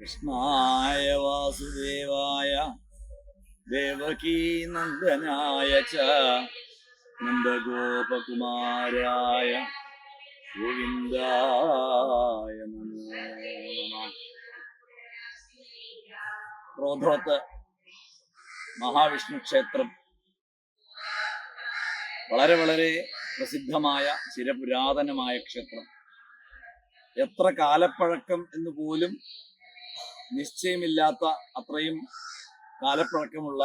കൃഷ്ണായ വാസുദേവായ ദേവകീ നന്ദനായ ച നന്ദഗോപകുമാരായ ഗോവിന്ദായ നമോ നമഃ. റോധോത്ത് മഹാവിഷ്ണു ക്ഷേത്രം വളരെ വളരെ പ്രസിദ്ധമായ ചിരപുരാതനമായ ക്ഷേത്രം. എത്ര കാലപ്പഴക്കം എന്ന് പോലും നിശ്ചയമില്ലാത്ത അത്രയും കാലപ്പഴക്കമുള്ള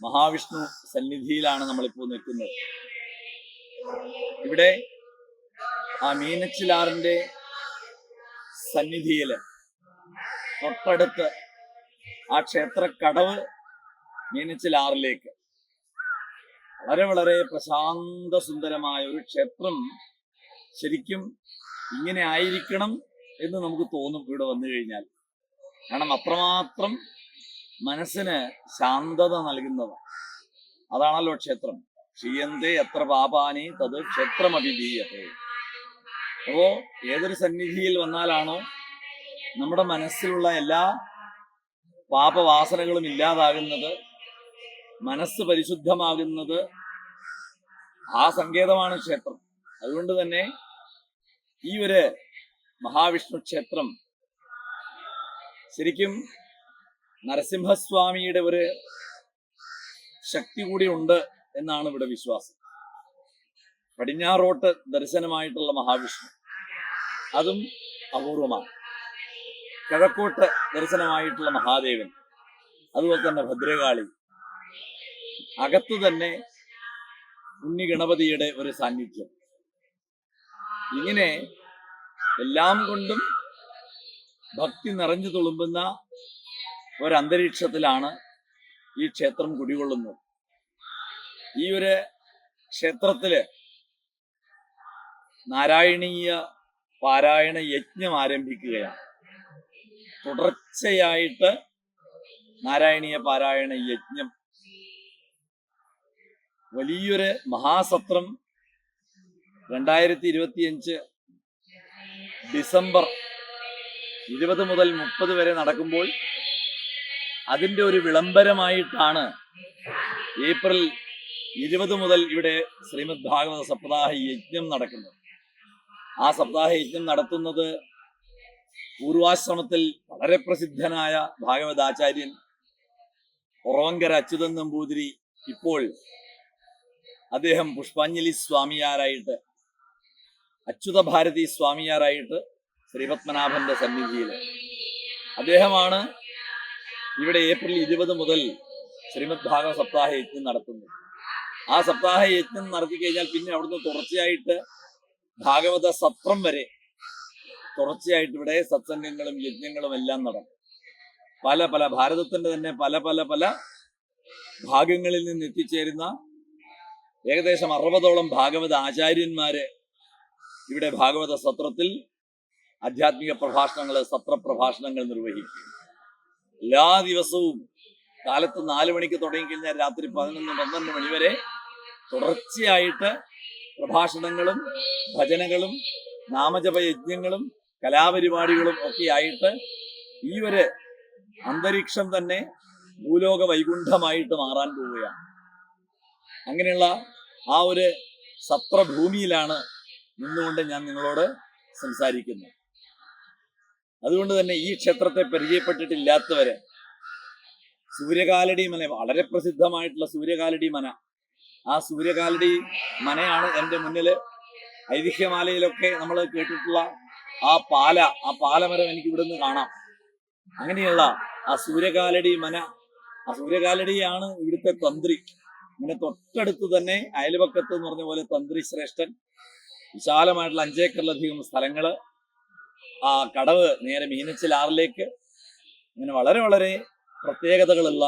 മഹാവിഷ്ണു സന്നിധിയിലാണ് നമ്മളിപ്പോൾ നിൽക്കുന്നത്. ഇവിടെ ആ മീനച്ചിലാറിന്റെ സന്നിധിയില് തൊട്ടടുത്ത് ആ ക്ഷേത്ര കടവ് മീനച്ചിലാറിലേക്ക് വളരെ വളരെ പ്രശാന്ത സുന്ദരമായ ഒരു ക്ഷേത്രം ശരിക്കും ഇങ്ങനെ ആയിരിക്കണം എന്ന് നമുക്ക് തോന്നും ഇവിടെ വന്നു കഴിഞ്ഞാൽ. കാരണം അത്രമാത്രം മനസ്സിന് ശാന്തത നൽകുന്നത് അതാണല്ലോ ക്ഷേത്രം. ക്ഷീയന്തേ എത്ര പാപാനി തത് ക്ഷേത്രമഭിധീയത്തെ. അപ്പോ ഏതൊരു സന്നിധിയിൽ വന്നാലാണോ നമ്മുടെ മനസ്സിലുള്ള എല്ലാ പാപവാസനകളും ഇല്ലാതാകുന്നത്, മനസ്സ് പരിശുദ്ധമാകുന്നത്, ആ സങ്കേതമാണ് ക്ഷേത്രം. അതുകൊണ്ട് തന്നെ ഈ ഒരു മഹാവിഷ്ണു ക്ഷേത്രം ശരിക്കും നരസിംഹസ്വാമിയുടെ ഒരു ശക്തി കൂടി ഉണ്ട് എന്നാണ് ഇവിടെ വിശ്വാസം. പടിഞ്ഞാറോട്ട് ദർശനമായിട്ടുള്ള മഹാവിഷ്ണു അതും അപൂർവമാണ്. കിഴക്കോട്ട് ദർശനമായിട്ടുള്ള മഹാദേവൻ, അതുപോലെ തന്നെ ഭദ്രകാളി, അകത്തു തന്നെ ഉണ്ണി ഗണപതിയുടെ ഒരു സാന്നിധ്യം. ഇങ്ങനെ എല്ലാം കൊണ്ടും ഭക്തി നിറഞ്ഞു തുളുമ്പുന്ന ഒരന്തരീക്ഷത്തിലാണ് ഈ ക്ഷേത്രം കുടികൊള്ളുന്നത്. ഈ ഒരു ക്ഷേത്രത്തില് നാരായണീയ പാരായണ യജ്ഞം ആരംഭിക്കുകയാണ്. തുടർച്ചയായിട്ട് നാരായണീയ പാരായണ യജ്ഞം, വലിയൊരു മഹാസത്രം 2025 ഡിസംബർ 20 മുതൽ 30 വരെ നടക്കുമ്പോൾ അതിൻ്റെ ഒരു വിളംബരമായിട്ടാണ് ഏപ്രിൽ 20 മുതൽ ഇവിടെ ശ്രീമദ് ഭാഗവത സപ്താഹ യജ്ഞം നടക്കുന്നത്. ആ സപ്താഹ യജ്ഞം നടത്തുന്നത് പൂർവാശ്രമത്തിൽ വളരെ പ്രസിദ്ധനായ ഭാഗവതാചാര്യൻ ഒറവങ്കര അച്യുതൻ നമ്പൂതിരി, ഇപ്പോൾ അദ്ദേഹം പുഷ്പാഞ്ജലി സ്വാമിയാരായിട്ട്, അച്യുത ഭാരതി സ്വാമിയാരായിട്ട് ശ്രീപത്മനാഭന്റെ സന്നിധിയിൽ അദ്ദേഹമാണ് ഇവിടെ ഏപ്രിൽ 20 മുതൽ ശ്രീമദ് ഭാഗവത സപ്താഹ യജ്ഞം നടത്തുന്നത്. ആ സപ്താഹ യജ്ഞം നടത്തി കഴിഞ്ഞാൽ പിന്നെ അവിടുന്ന് തുടർച്ചയായിട്ട് ഭാഗവത സത്രം വരെ തുടർച്ചയായിട്ട് ഇവിടെ സത്സംഗങ്ങളും യജ്ഞങ്ങളും എല്ലാം നടക്കും. പല പല ഭാരതത്തിന്റെ തന്നെ പല പല പല ഭാഗങ്ങളിൽ നിന്ന് എത്തിച്ചേരുന്ന ഏകദേശം 60ഓളം ഭാഗവത ആചാര്യന്മാര് ഇവിടെ ഭാഗവത സത്രത്തിൽ ആധ്യാത്മിക പ്രഭാഷണങ്ങൾ, സത്രപ്രഭാഷണങ്ങൾ നിർവഹിക്കും. എല്ലാ ദിവസവും കാലത്ത് 4 മണിക്ക് തുടങ്ങിക്കഴിഞ്ഞാൽ രാത്രി 11-12 മണി വരെ തുടർച്ചയായിട്ട് പ്രഭാഷണങ്ങളും ഭജനകളും നാമജപ യജ്ഞങ്ങളും കലാപരിപാടികളും ഒക്കെ ആയിട്ട് ഈ ഒരു അന്തരീക്ഷം തന്നെ ഭൂലോക വൈകുണ്ഠമായിട്ട് മാറാൻ പോവുകയാണ്. അങ്ങനെയുള്ള ആ ഒരു സത്രഭൂമിയിലാണ് നിന്നുകൊണ്ട് ഞാൻ നിങ്ങളോട് സംസാരിക്കുന്നത്. അതുകൊണ്ട് തന്നെ ഈ ക്ഷേത്രത്തെ പരിചയപ്പെട്ടിട്ടില്ലാത്തവര്, സൂര്യകാലടി മന, വളരെ പ്രസിദ്ധമായിട്ടുള്ള സൂര്യകാലടി മന, ആ സൂര്യകാലടി മനയാണ് എൻ്റെ മുന്നില്. ഐതിഹ്യമാലയിലൊക്കെ നമ്മൾ കേട്ടിട്ടുള്ള ആ പാലമരം എനിക്ക് ഇവിടുന്ന് കാണാം. അങ്ങനെയുള്ള ആ സൂര്യകാലടി മന, ആ സൂര്യകാലടിയാണ് ഇവിടുത്തെ തന്ത്രി. ഇങ്ങനെ തൊട്ടടുത്ത് തന്നെ അയൽപക്കത്ത് എന്ന് പറഞ്ഞ പോലെ തന്ത്രി ശ്രേഷ്ഠൻ, വിശാലമായിട്ടുള്ള 5 ഏക്കറിലധികം സ്ഥലങ്ങള്, ആ കടവ് നേരെ മീനച്ചിലാറിലേക്ക്, അങ്ങനെ വളരെ വളരെ പ്രത്യേകതകളുള്ള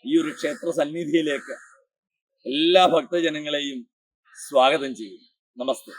ഈ ഒരു ക്ഷേത്ര സന്നിധിയിലേക്ക് എല്ലാ ഭക്തജനങ്ങളെയും സ്വാഗതം ചെയ്യും. നമസ്തേ.